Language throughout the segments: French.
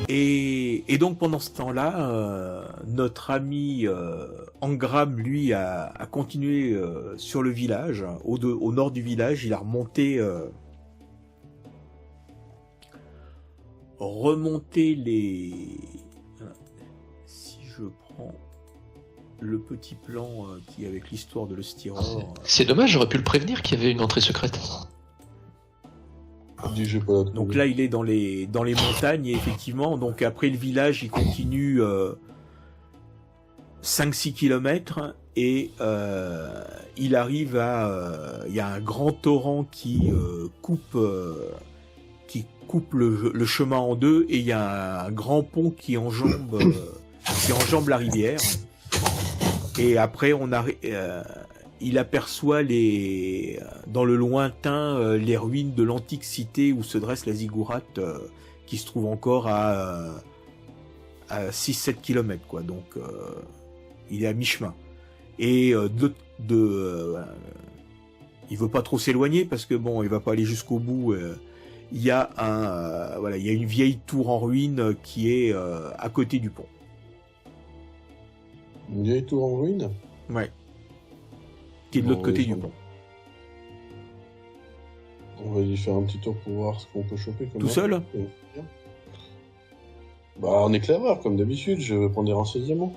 Et donc pendant ce temps-là, notre ami Angram, lui, a continué sur le village, au nord du village. Il a remonté les... Si je prends le petit plan qui est avec l'histoire de l'Eustyror... C'est dommage, j'aurais pu le prévenir qu'il y avait une entrée secrète. Donc là, il est dans les montagnes, et effectivement, donc après le village, il continue 5-6 km, et il arrive à... Il y a un grand torrent qui coupe le chemin en deux, et il y a un grand pont qui enjambe la rivière. Et après, il aperçoit dans le lointain les ruines de l'antique cité où se dresse la ziggourate, qui se trouve encore à 6-7 km, quoi. Donc il est à mi-chemin. Et il veut pas trop s'éloigner parce que bon, il va pas aller jusqu'au bout. Il y a une vieille tour en ruine qui est à côté du pont. Une vieille tour en ruine ? Ouais. Qui est de l'autre côté du pont. On va y faire un petit tour pour voir ce qu'on peut choper. Tout seul ? Bah, en éclaireur, comme d'habitude, je veux prendre des renseignements.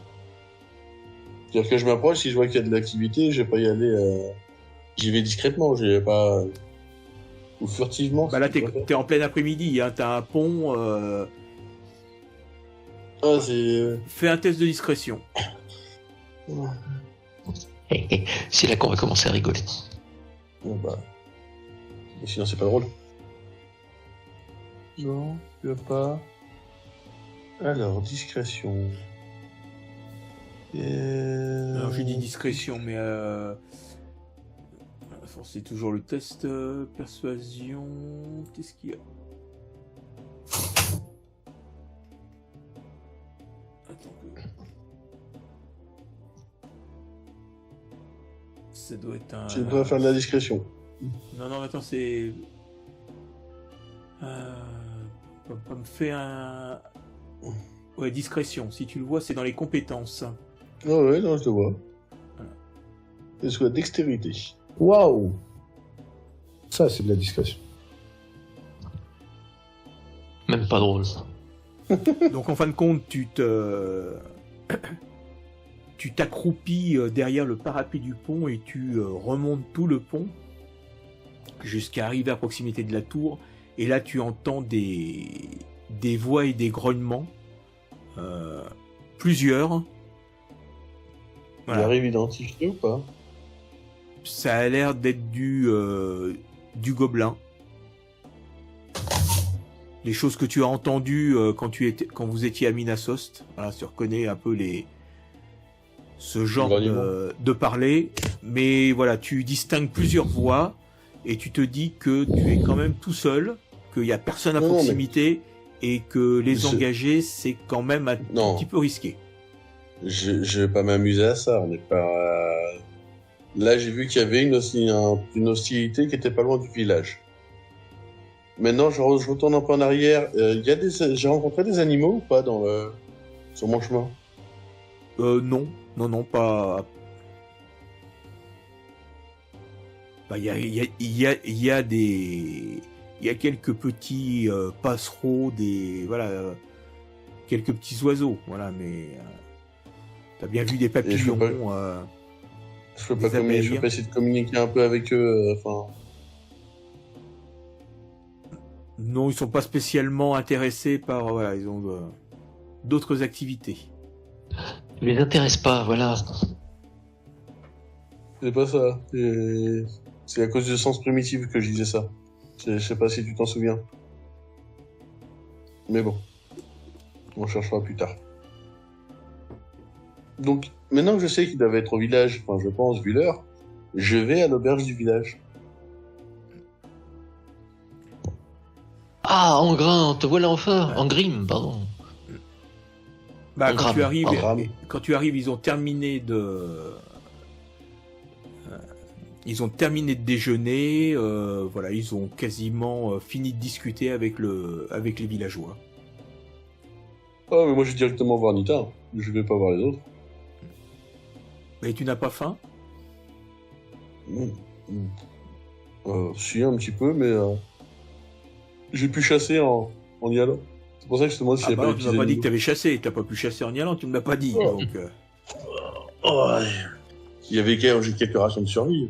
C'est-à-dire que je m'approche, si je vois qu'il y a de l'activité, je vais pas y aller... J'y vais discrètement, je vais pas... Ou furtivement. Bah là, t'es en plein après-midi, hein, t'as un pont... Ah, c'est... Fais un test de discrétion. C'est là qu'on va commencer à rigoler. Bon, bah... Mais sinon, c'est pas drôle. Non, tu veux pas... Alors, discrétion... Alors, j'ai dit discrétion, mais c'est toujours le test persuasion. Qu'est-ce qu'il y a ? Attends que... Ça doit être un... Tu dois faire de la discrétion. Non, attends, c'est... On me fait un... Ouais, discrétion. Si tu le vois, c'est dans les compétences. Oh ouais, non, je te vois. Voilà. C'est soit dextérité. Waouh! Ça, c'est de la discrétion. Même pas drôle. Donc, en fin de compte, tu t'accroupis derrière le parapet du pont et tu remontes tout le pont jusqu'à arriver à proximité de la tour. Et là, tu entends des voix et des grognements. Plusieurs. Voilà. Il arrive identifié ou pas? Ça a l'air d'être du gobelin. Les choses que tu as entendues quand vous étiez à Minasost. Voilà, tu reconnais un peu ce genre de parler. Mais voilà, tu distingues plusieurs voix et tu te dis que tu es quand même tout seul, qu'il n'y a personne à proximité et que les engager, c'est quand même un petit peu risqué. Je vais pas m'amuser à ça, on n'est pas... Là, j'ai vu qu'il y avait une hostilité qui était pas loin du village. Maintenant, je retourne un peu en arrière. J'ai rencontré des animaux ou pas sur mon chemin? Non, pas... Il y a quelques petits passereaux, quelques petits oiseaux, voilà, mais t'as bien vu des papillons. Je peux pas essayer de communiquer un peu avec eux, Non, ils sont pas spécialement intéressés par, voilà, ils ont d'autres activités. Ils les intéressent pas, voilà. C'est pas ça. C'est à cause du sens primitif que je disais ça. Je sais pas si tu t'en souviens. Mais bon. On cherchera plus tard. Donc, maintenant que je sais qu'ils doivent être au village, enfin, je pense, vu l'heure, je vais à l'auberge du village. Ah, Angrim, te voilà enfin. Angrim, pardon. Bah, quand tu arrives, ils ont terminé de déjeuner. Voilà, ils ont quasiment fini de discuter avec les villageois. Oh, mais moi, je vais directement voir Nita. Hein. Je vais pas voir les autres. Mais tu n'as pas faim? Si, un petit peu, mais j'ai pu chasser en y allant. C'est pour ça que je te demande s'il y a pas des Tu petits m'as pas dit que animaux. t'avais chassé, t'as pas pu chasser en y allant, tu me l'as pas dit. Oh. Donc, Ouais. Il y avait j'ai quelques rations de survie.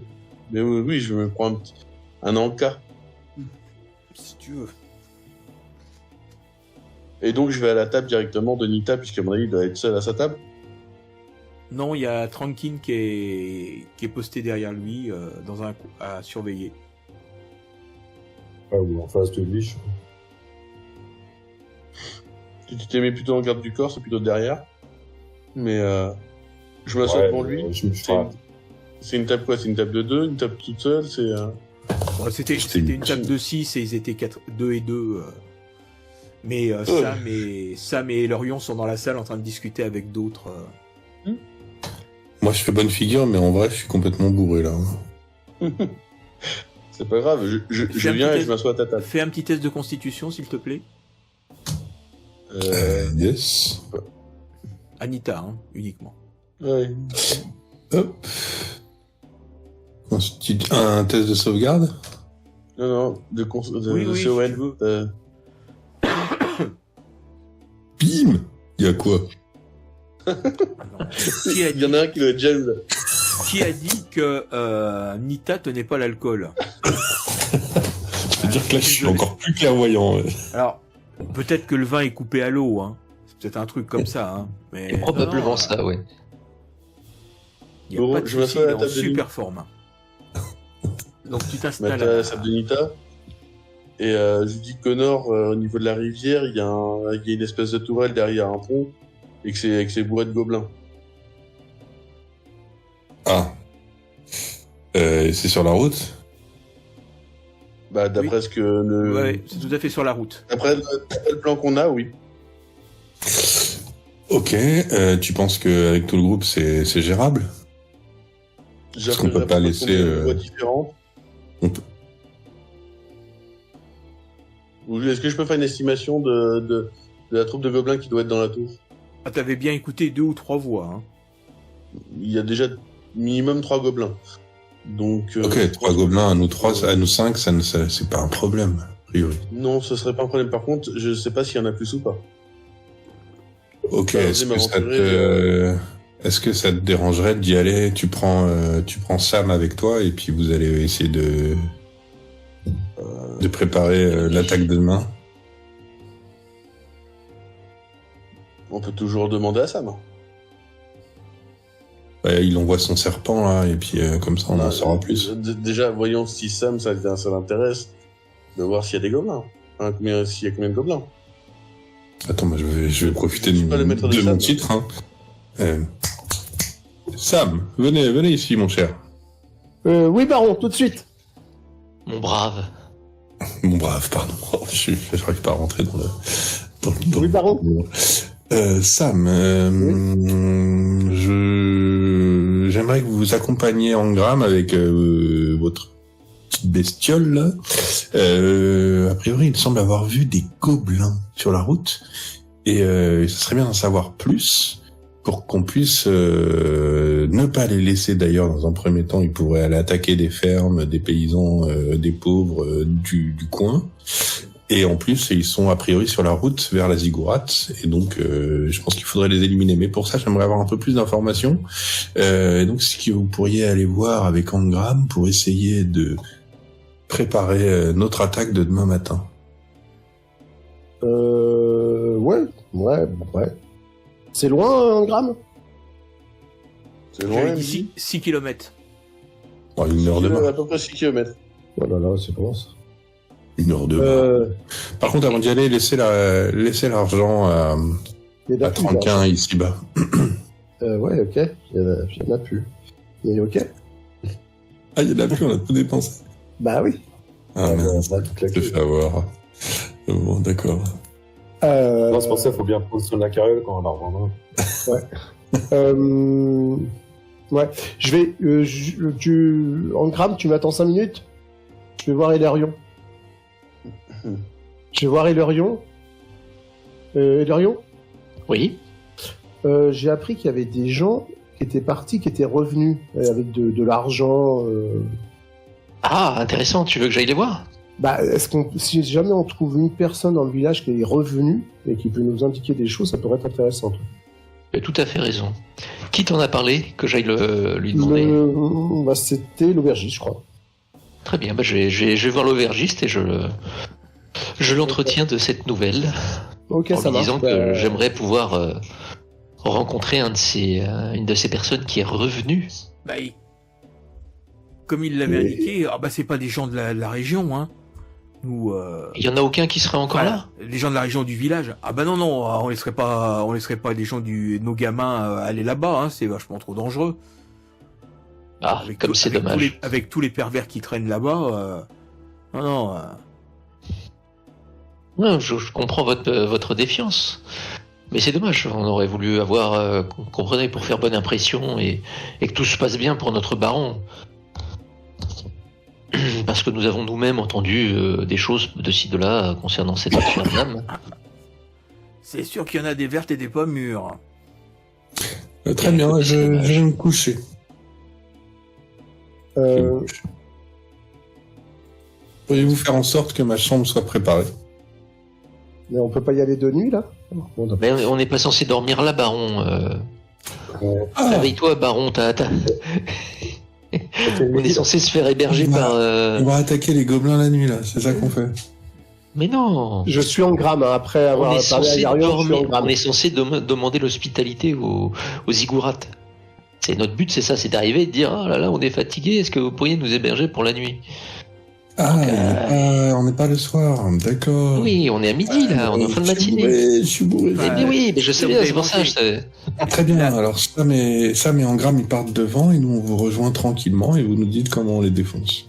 Mais oui, je me prends un encas. si tu veux. Et donc, je vais à la table directement de Nita, puisqu'à mon avis, il doit être seul à sa table. Non, il y a Trankin qui est posté derrière lui, dans un à surveiller. Ou en face de lui. Si tu t'es mis plutôt en garde du corps, c'est plutôt derrière. Mais je m'assois devant lui. C'est une table quoi? C'est une table de 2, une table toute seule, c'est... Bon, c'était une table de 6 et ils étaient 2 et 2. Mais Sam et Lorion sont dans la salle en train de discuter avec d'autres. Moi, je fais bonne figure, mais en vrai, je suis complètement bourré, là. C'est pas grave, je viens et je m'assois à ta table. Fais un petit test de constitution, s'il te plaît. Yes. Anita, hein, uniquement. Ouais. Hop. Un test de sauvegarde? Non, de oui, CON. si tu veux. Bim! Il y a quoi? Il y en a un qui doit être jaloux, là. Qui a dit que Nita tenait pas l'alcool? Je veux dire que là, je suis encore plus clairvoyant. Alors, peut-être que le vin est coupé à l'eau, hein. C'est peut-être un truc comme ça, hein. Mais Probablement non, ça, ouais. Il y a pas de Je souci, m'assois à il la est en table de super forme. Donc tu t'installes Mettre la table de Nita. Et je dis que Connor, au niveau de la rivière, il y a une espèce de tourelle derrière un pont, et que c'est bourré de gobelins. Ah. C'est sur la route? Bah, d'après ce que le... Ouais, c'est tout à fait sur la route. D'après le plan qu'on a, oui. Ok. Tu penses qu'avec tout le groupe, c'est gérable? J'ai qu'on peut pas laisser, des voies différentes. on peut- Ou est-ce que je peux faire une estimation de la troupe de gobelins qui doit être dans la tour? Ah, t'avais bien écouté 2 ou 3 voix, hein. Il y a déjà minimum 3 gobelins. Donc... Ok, 3 gobelins, à nous 3, à nous 5, c'est pas un problème, a priori. Non, ce serait pas un problème. Par contre, je sais pas s'il y en a plus ou pas. Ok, Bah, est-ce que ça te dérangerait d'y aller? Tu prends Sam avec toi et puis vous allez essayer de préparer l'attaque de demain. On peut toujours demander à Sam. Ouais, il envoie son serpent là et puis comme ça on en saura plus. Déjà, voyons si Sam, ça l'intéresse de voir s'il y a des gobelins. Hein, s'il y a combien de gobelins. Attends, moi je vais profiter Je suis pas le maître de de mon Sam. titre. Hein. Sam, venez ici mon cher. Oui, baron, tout de suite. Mon brave. Mon brave, pardon. Oh, je n'arrive pas à rentrer dans le... Oui, baron. Sam, j'aimerais que vous vous accompagniez en gramme avec votre petite bestiole là. A priori, il semble avoir vu des gobelins sur la route et ce serait bien d'en savoir plus pour qu'on puisse ne pas les laisser. D'ailleurs, dans un premier temps, ils pourraient aller attaquer des fermes, des paysans, des pauvres du coin. Et en plus, ils sont a priori sur la route vers la Ziggurat, et donc je pense qu'il faudrait les éliminer. Mais pour ça, j'aimerais avoir un peu plus d'informations. Et donc, ce que vous pourriez aller voir avec Angram pour essayer de préparer notre attaque de demain matin. Ouais. C'est loin, un gramme? C'est loin, J'avais dit 6 km. Bon, 1 heure de à marche. peu près 6 km. Oh là là, c'est loin, ça. 1 heure de marche. Par contre, avant d'y aller, laissez l'argent à Tranquin ici-bas. Ouais, ok. Il y en a plus. Et ok. Ah, il y en a plus, on a tout dépensé. Bah oui. Ah, merde, on va tout je claquer. te fais avoir. Bon, d'accord. Non, c'est pour ça qu'il faut bien positionner la carriole quand on la revendra. Ouais. Je vais... En gramme, tu m'attends 5 minutes? Je vais voir Elerion. Oui. J'ai appris qu'il y avait des gens qui étaient partis, qui étaient revenus avec de l'argent. Ah, intéressant, tu veux que j'aille les voir? Bah, si jamais on trouve une personne dans le village qui est revenue et qui peut nous indiquer des choses, ça pourrait être intéressant. Tu as tout à fait raison. Qui t'en a parlé, que j'aille lui demander? Bah, c'était l'aubergiste, je crois. Très bien, bah, je vais voir l'aubergiste et je l'entretiens de cette nouvelle. Ok, En ça lui marche. disant que j'aimerais pouvoir rencontrer une de ces personnes qui est revenue. Bah, comme il l'avait indiqué, c'est pas des gens de la région, hein. Nous, Il y en a aucun qui serait encore là? les gens de la région du village. Ah bah non, on laisserait pas des gens nos gamins aller là-bas, hein, c'est vachement trop dangereux. Ah, comme c'est dommage. Avec tous les pervers qui traînent là-bas, non. Non, je comprends votre défiance. Mais c'est dommage, on aurait voulu avoir, comprenez, pour faire bonne impression et que tout se passe bien pour notre baron. Parce que nous avons nous-mêmes entendu des choses de ci de là concernant cette chère dame. C'est sûr qu'il y en a des vertes et des pas mûres. Très bien, je vais me coucher. Pourriez-vous faire en sorte que ma chambre soit préparée? Mais on peut pas y aller de nuit, là? Bon, d'accord. Mais on n'est pas censé dormir là, baron. Réveille-toi, baron, on est censé se faire héberger par... On va attaquer les gobelins la nuit, là, c'est ça qu'on fait. Mais non. Je suis en gramme, hein. Après avoir On est parlé à censé Yarion, je suis en dormir, gramme. on est censé demander l'hospitalité aux Ziggourats. C'est notre but, c'est ça, c'est d'arriver et de dire, oh là là, on est fatigué, est-ce que vous pourriez nous héberger pour la nuit? On n'est pas le soir, d'accord. Oui, on est à midi, là, on est en fin de matinée. Je suis bourré. Mais oui, mais je sais bien, c'est pour ça. Très bien, alors Sam et Engram, ils partent devant et nous, on vous rejoint tranquillement et vous nous dites comment on les défonce.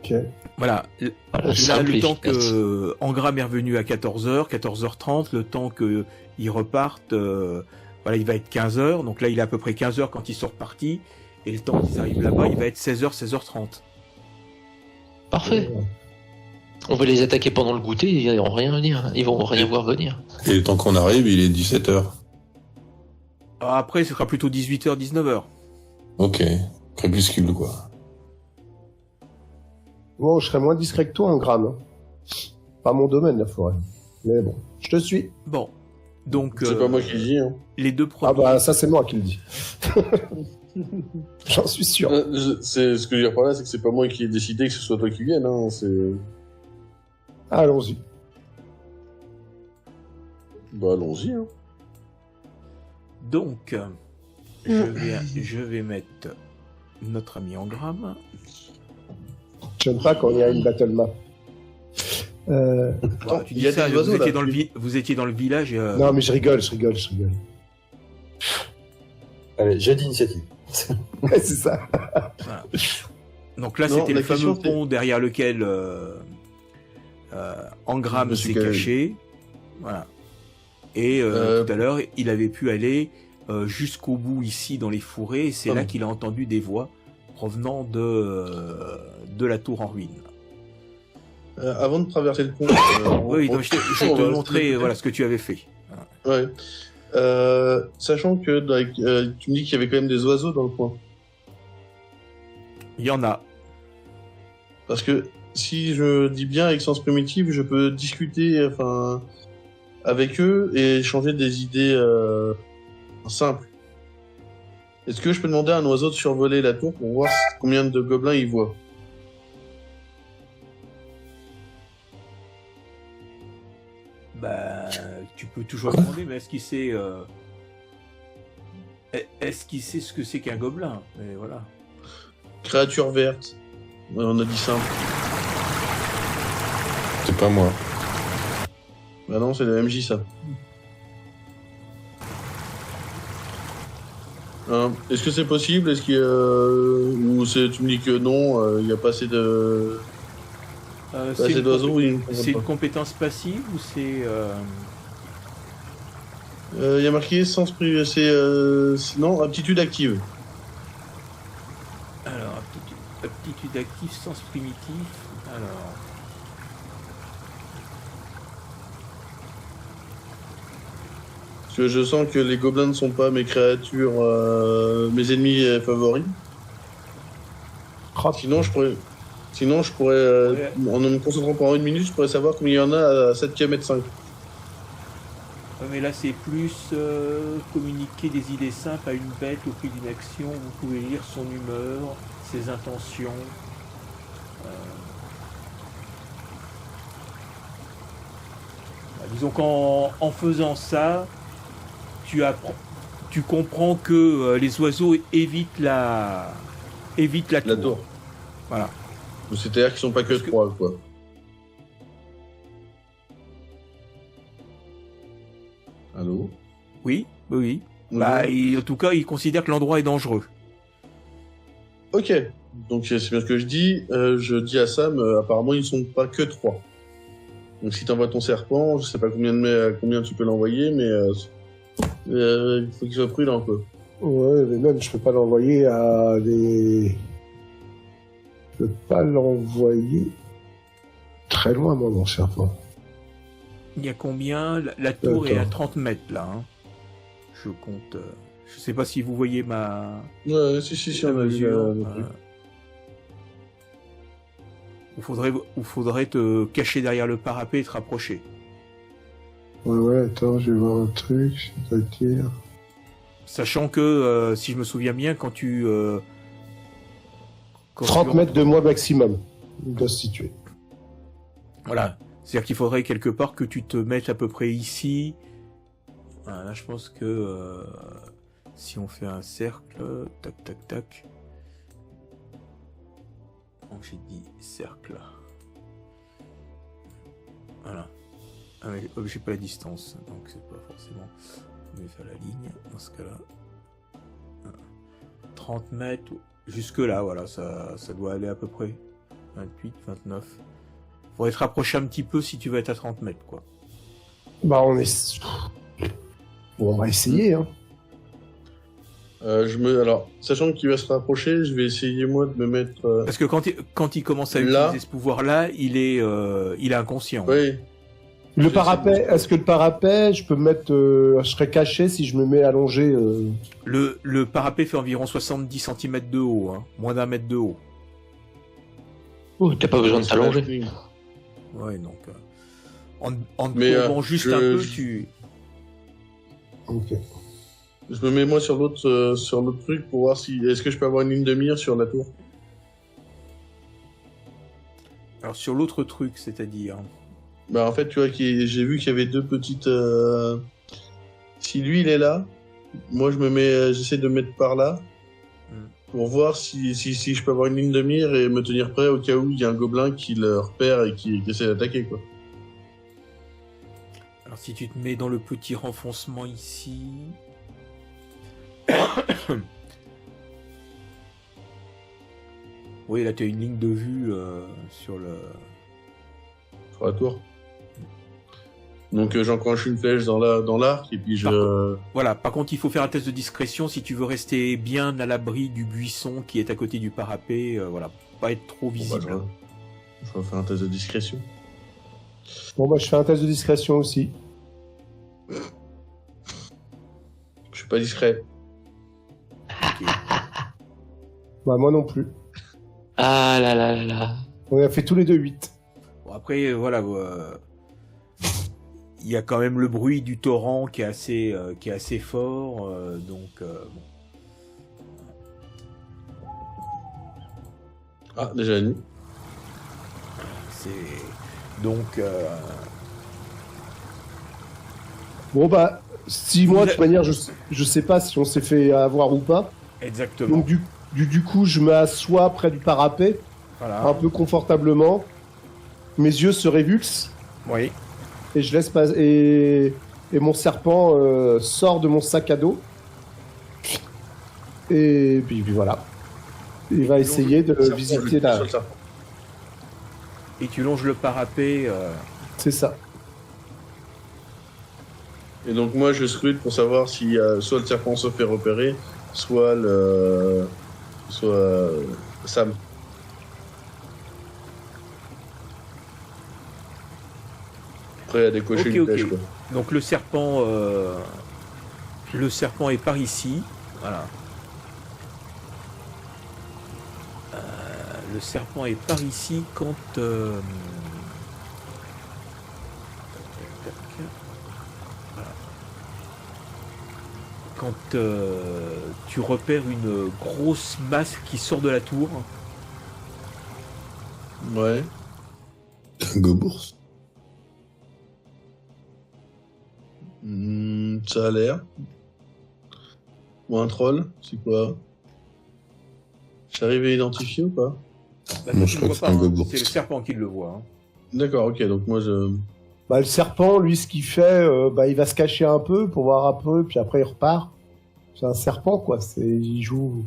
Ok. Voilà. Là, Simple le et temps efficace. que Engram est revenu à 14h, 14h30, le temps qu'ils repartent, il va être 15h. Donc là, il est à peu près 15h quand ils sont repartis. Et le temps qu'ils arrivent là-bas, il va être 16h, 16h30. Parfait. On va les attaquer pendant le goûter, ils vont rien venir. Ils vont rien voir venir. Et le temps qu'on arrive, il est 17h. Après, ce sera plutôt 18h, 19h. Ok, crépuscule quoi. Bon, je serais moins discret que toi en gramme. Hein. Pas mon domaine, la forêt. Mais bon, je te suis. Bon. Donc, C'est pas moi qui le dis, hein. les deux Ah premiers... bah, ça, c'est moi qui le dis. J'en suis sûr. C'est ce que je veux dire par là, c'est que c'est pas moi qui ai décidé que ce soit toi qui vienne, hein. Allons-y. Bah, allons-y, hein. Donc, je vais mettre notre ami Engram. J'aime pas quand il y a une battle map. Tu il dis y a ça, des oiseaux, vous, étiez là. dans vous étiez dans le village. Non, mais je rigole. Allez, j'ai d'initiative. Ouais, c'est ça. Voilà. Donc là, Non, c'était la le fameux question, c'est- pont derrière lequel Engram Je me suis s'est calé. caché. Voilà. Et tout à l'heure, il avait pu aller jusqu'au bout ici dans les fourrés. Et c'est Ah là bon. qu'il a entendu des voix provenant de la tour en ruine. Avant de traverser le pont... Oui, donc je on te va montrer rester- voilà, ce que tu avais fait. Ouais. Sachant que tu me dis qu'il y avait quand même des oiseaux dans le coin. Il y en a. Parce que si je dis bien avec sens primitif, je peux discuter avec eux et échanger des idées simples. Est-ce que je peux demander à un oiseau de survoler la tour pour voir combien de gobelins il voit? Bah, tu peux toujours demander, mais est-ce qu'il sait ce que c'est qu'un gobelin? Mais voilà. Créature verte. Ouais, on a dit simple. C'est pas moi. Bah non, c'est la MJ ça. Est-ce que c'est possible? Est-ce qu'il y a... Ou tu me dis que non, il n'y a pas assez de... C'est assez d'oiseaux, oui. c'est une compétence passive ou c'est Il y a marqué sens privé, non, aptitude active. alors aptitude active, sens primitif. Alors Parce que je sens que les gobelins ne sont pas mes créatures, mes ennemis favoris. Crap. Sinon, je pourrais, Ouais. en me concentrant pendant 1 minute, je pourrais savoir combien il y en a à 7 km 5. Ouais, mais là, c'est plus communiquer des idées simples à une bête au prix d'une action. Vous pouvez lire son humeur, ses intentions. Bah, disons qu'en faisant ça, tu comprends que les oiseaux évitent la La tour. tour. Voilà. C'est-à-dire qu'ils sont pas que Parce que- 3, quoi. Allô? Oui, oui, oui. Mhm. Bah, en tout cas, il considère que l'endroit est dangereux. Ok. Donc c'est bien ce que je dis. Je dis à Sam, apparemment ils sont pas que 3. Donc si t'envoies ton serpent, je sais pas combien tu peux l'envoyer, mais il faut qu'il soit prudent, quoi. Ouais, mais même, je peux pas l'envoyer à des... Je peux pas l'envoyer très loin, moi, mon serpent. Il y a combien? La tour est à Attends. 30 mètres, là. Hein. Je compte... je sais pas si vous voyez ma... Ouais, si, la on a vu mesure. le truc. Vous faudrait te cacher derrière le parapet et te rapprocher. Ouais, attends, je vais voir un truc, c'est-à-dire... Sachant que, si je me souviens bien, quand tu... quand 30 tu- mètres de moi maximum, il doit se situer. Voilà. C'est-à-dire qu'il faudrait quelque part que tu te mettes à peu près ici. Voilà, là, je pense que si on fait un cercle, tac, tac, tac. Donc j'ai dit cercle. Voilà. Ah, mais j'ai pas la distance, donc c'est pas forcément. On va faire la ligne dans ce cas-là. 30 mètres jusque là, voilà, ça doit aller à peu près. 28, 29. Faudrait te rapprocher un petit peu si tu veux être à 30 mètres, quoi. Bah, on est... Bon, on va essayer, hein. Alors, sachant qu'il va se rapprocher, je vais essayer moi de me mettre. Parce que quand il commence à Là. utiliser ce pouvoir-là, il est inconscient. Oui. Le Je parapet, sais. est-ce que le parapet, je peux me mettre... je serais caché si je me mets allongé... Le parapet fait environ 70 cm de haut, hein, moins d'1 mètre de haut. T'as pas besoin de t'allonger. Ouais, donc en te Mais, courbant juste un peu, tu. Ok. Je me mets moi sur l'autre truc pour voir si est-ce que je peux avoir une ligne de mire sur la tour. Alors sur l'autre truc, c'est-à-dire. Bah en fait tu vois j'ai vu qu'il y avait deux petites. Si lui il est là, moi j'essaie de me mettre par là pour voir si je peux avoir une ligne de mire et me tenir prêt au cas où il y a un gobelin qui le repère et qui essaie d'attaquer quoi. Alors si tu te mets dans le petit renfoncement ici. Oui, là tu as une ligne de vue sur le. Sur la tour. Donc j'enclenche une flèche dans l'arc et puis Voilà, par contre il faut faire un test de discrétion si tu veux rester bien à l'abri du buisson qui est à côté du parapet, voilà, pas être trop visible. Bon, je vais faire un test de discrétion. Bon, bah, je fais un test de discrétion aussi. Je suis pas discret. Bah, moi non plus. Ah là là là là. On a fait tous les deux 8. Bon, après, voilà, il y a quand même le bruit du torrent qui est assez fort, donc bon. Ah déjà une nuit. C'est donc Bon, bah, si moi, de toute manière, je sais pas si on s'est fait avoir ou pas. exactement. Donc, du coup, je m'assois près du parapet, Voilà. un peu confortablement. Mes yeux se révulsent Oui. et je laisse passer. Et mon serpent sort de mon sac à dos. Et puis voilà. Il va essayer de Serpent, visiter je la. sur le serpent. Et tu longes le parapet. C'est ça. Et donc moi je scrute pour savoir si soit le serpent se fait repérer, soit Sam. Prêt à décocher Ok, une ok. flèche quoi. Donc le serpent Le serpent est par ici. Voilà. Le serpent est par ici quand... Voilà. Quand tu repères une grosse masse qui sort de la tour. Ouais. Un gobours. Ça a l'air. Ou un troll, c'est quoi? J'arrive à identifier ou pas? Bah, Moi, ça, je tu crois le que vois c'est un pas, hein. gobours. C'est le serpent qui le voit. Hein. D'accord, ok, donc moi je... Bah, le serpent, lui, ce qu'il fait, il va se cacher un peu pour voir un peu, puis après il repart. C'est un serpent, quoi. Il joue.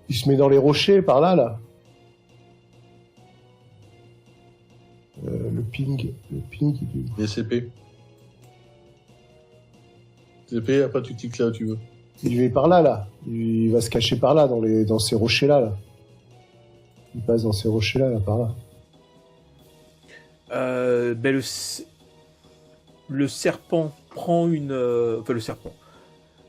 Il se met dans les rochers par là, là. Le ping, il est... Les CP. CP, après tu cliques là où tu veux. Il est par là, là. Il va se cacher par là, dans ces rochers-là, là. Il passe dans ces rochers-là, là, par là. Le serpent prend une... Enfin, le serpent.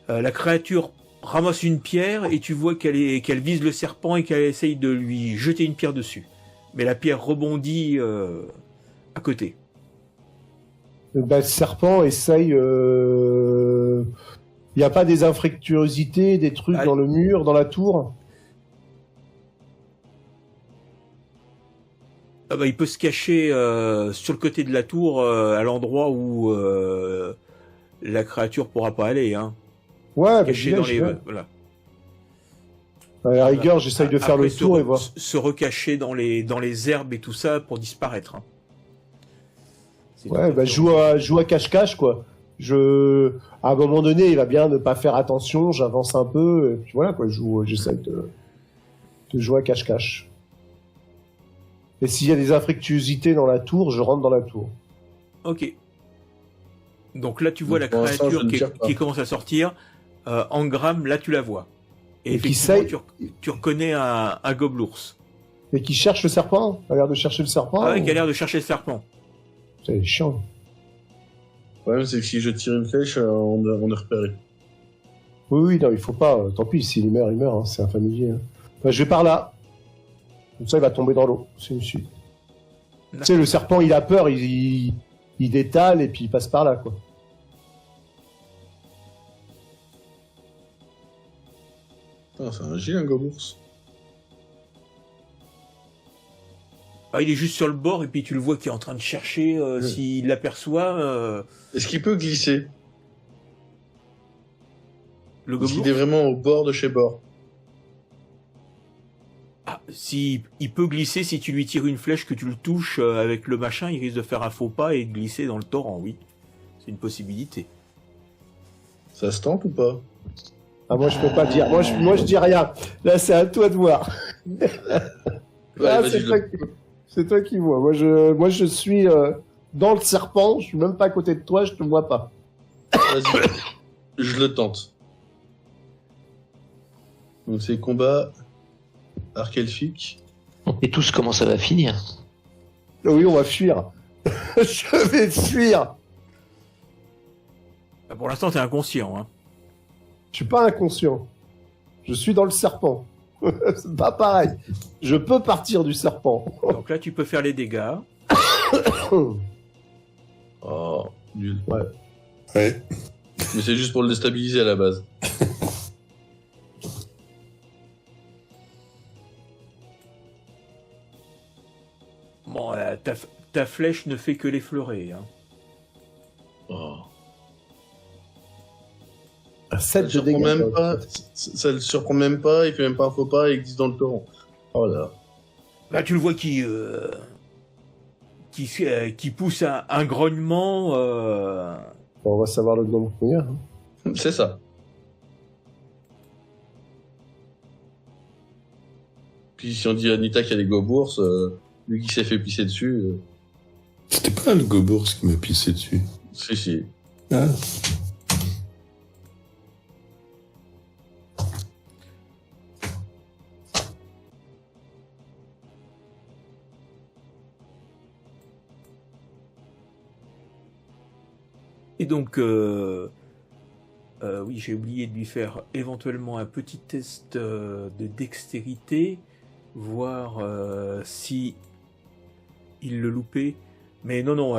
La créature ramasse une pierre et tu vois qu'elle vise le serpent et qu'elle essaye de lui jeter une pierre dessus. Mais la pierre rebondit à côté. Le serpent essaye... Il n'y a pas des infructuosités, des trucs dans le mur, dans la tour? Ah bah, il peut se cacher sur le côté de la tour, à l'endroit où la créature pourra pas aller. Hein. Ouais, caché dans les... Voilà. À la rigueur, j'essaye de faire Après, le tour et voir. Se recacher dans les herbes et tout ça pour disparaître. Hein. Ouais, bah joue à cache-cache, quoi. À un moment donné, il va bien ne pas faire attention, j'avance un peu, et puis voilà, quoi, j'essaye de jouer à cache-cache. Et s'il y a des infructuosités dans la tour, je rentre dans la tour. Ok. Donc là, tu vois Donc, la pour l'instant, créature qui commence à sortir. Engramme, là, tu la vois. Et qui effectivement, tu reconnais un gobelours. Et qui cherche le serpent? Il a l'air de chercher le serpent? Ah ouais, qui a l'air de chercher le serpent. C'est chiant. Le problème, c'est que si je tire une flèche, on est repéré. Oui, non, il faut pas. Tant pis, s'il meurt, il meurt. Hein, c'est un familier. Hein. Bah, je vais par là. Comme ça, il va tomber dans l'eau. C'est une suite. Tu sais, le serpent, il a peur, il détale et puis il passe par là, quoi. Ah, c'est un gilet, un gobours. Ah, il est juste sur le bord et puis tu le vois qui est en train de chercher s'il l'aperçoit. Est-ce qu'il peut glisser? Le Est-ce gobelours. qu'il est vraiment au bord de chez bord? Ah, si il peut glisser si tu lui tires une flèche que tu le touches avec le machin, il risque de faire un faux pas et de glisser dans le torrent, oui. C'est une possibilité. Ça se tente ou pas? Ah, moi, je peux pas dire. Moi, je dis rien. Là, c'est à toi de voir. Vas-y, C'est toi qui vois. Moi, je suis dans le serpent. Je suis même pas à côté de toi. Je te vois pas. Vas-y. Je le tente. Donc, c'est combat arc elfique. On sait tous comment ça va finir. Oui, on va fuir. Je vais fuir. Bah, pour l'instant, t'es inconscient. Hein. Je suis pas inconscient. Je suis dans le serpent. C'est pas pareil. Je peux partir du serpent. Donc là, tu peux faire les dégâts. Oh, nul. Ouais. Ouais. Mais c'est juste pour le déstabiliser à la base. Bon, ta flèche ne fait que l'effleurer. Hein. Oh. 7 de Ça dégâts. même pas, ça le surprend même pas, il fait même pas un faux pas, il glisse dans le torrent. Oh là. Là, tu le vois qui pousse un grognement. Bon, on va savoir le nombre qu'on y a. Hein. C'est ça. Puis si on dit à Anita qu'il y a des gobours, lui qui s'est fait pisser dessus, C'était pas le gobours qui m'a pissé dessus. si. Ah. Et donc, oui, j'ai oublié de lui faire éventuellement un petit test de dextérité, voir si il le loupait. Mais non,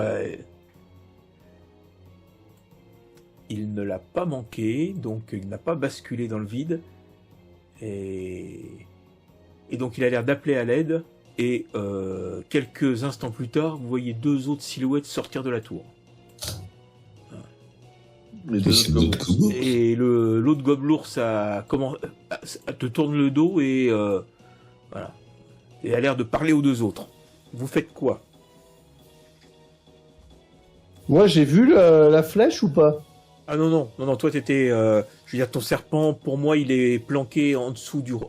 il ne l'a pas manqué, donc il n'a pas basculé dans le vide. Et donc il a l'air d'appeler à l'aide. Et quelques instants plus tard, vous voyez 2 autres silhouettes sortir de la tour. Et l'autre gobelours te tourne le dos et voilà. Et a l'air de parler aux 2 autres. Vous faites quoi? Moi, j'ai vu la flèche ou pas? Ah non, toi t'étais, je veux dire, ton serpent, pour moi, il est planqué en dessous du Ok.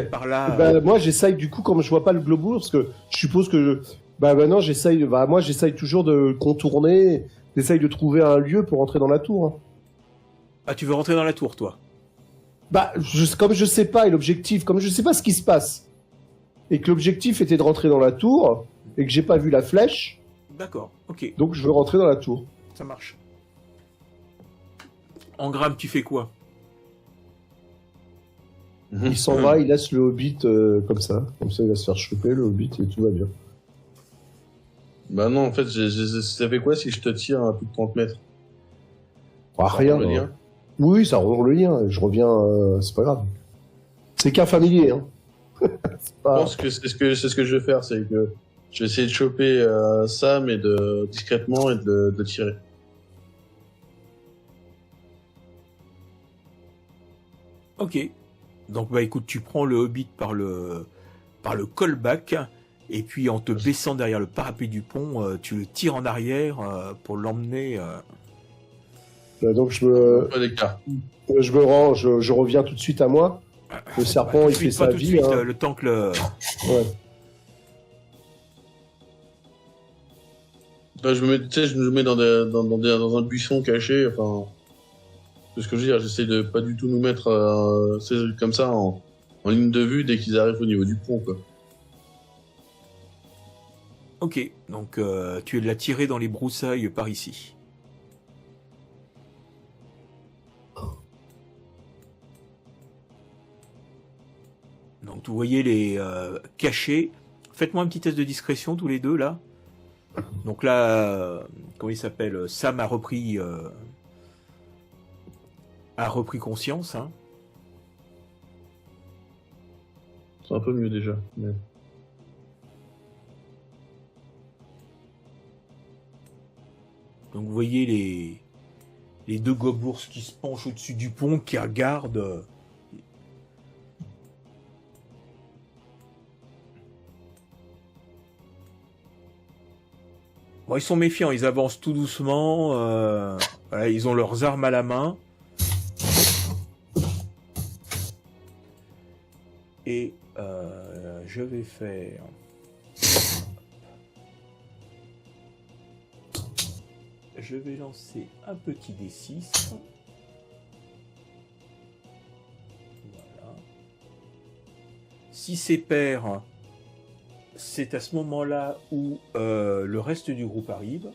par là. Bah, moi, j'essaye du coup, comme je vois pas le globour, parce que je suppose que maintenant, moi, j'essaye toujours de contourner, j'essaye de trouver un lieu pour entrer dans la tour. Hein. Ah, tu veux rentrer dans la tour, toi? Bah, comme je sais pas, et l'objectif, comme je sais pas ce qui se passe, et que l'objectif était de rentrer dans la tour, et que j'ai pas vu la flèche. D'accord, ok. Donc, je veux rentrer dans la tour. Ça marche. Engramme, tu fais quoi? Il s'en va, il laisse le hobbit comme ça il va se faire choper le hobbit et tout va bien. Bah non, en fait, ça fait quoi si je te tire à plus de 30 mètres? Rien. Le lien. Oui, ça rompt le lien, je reviens, c'est pas grave. C'est qu'un familier, hein. Je pense que c'est ce que je vais faire, c'est que je vais essayer de choper Sam et discrètement et de tirer. Ok. Donc bah écoute, tu prends le hobbit par le callback et puis en te baissant derrière le parapet du pont, tu le tires en arrière pour l'emmener. Donc je me rends, je reviens tout de suite à moi. Le serpent, il fait sa vie. Suite, hein. le temps que le. Ouais. Bah, je me mets dans un buisson caché, enfin. C'est ce que je veux dire, j'essaie de pas du tout nous mettre comme ça en ligne de vue dès qu'ils arrivent au niveau du pont, quoi. Ok, donc tu l'as tiré dans les broussailles par ici. Donc vous voyez les cachés. Faites-moi un petit test de discrétion tous les deux là. Donc là, comment il s'appelle? Sam a repris conscience. Hein. C'est un peu mieux déjà. Mais... Donc vous voyez les 2 gobelours qui se penchent au-dessus du pont, qui regardent. Bon, ils sont méfiants, ils avancent tout doucement. Voilà, ils ont leurs armes à la main. Et je vais faire... Je vais lancer un petit D6. Voilà. Si c'est pair, c'est à ce moment-là où le reste du groupe arrive.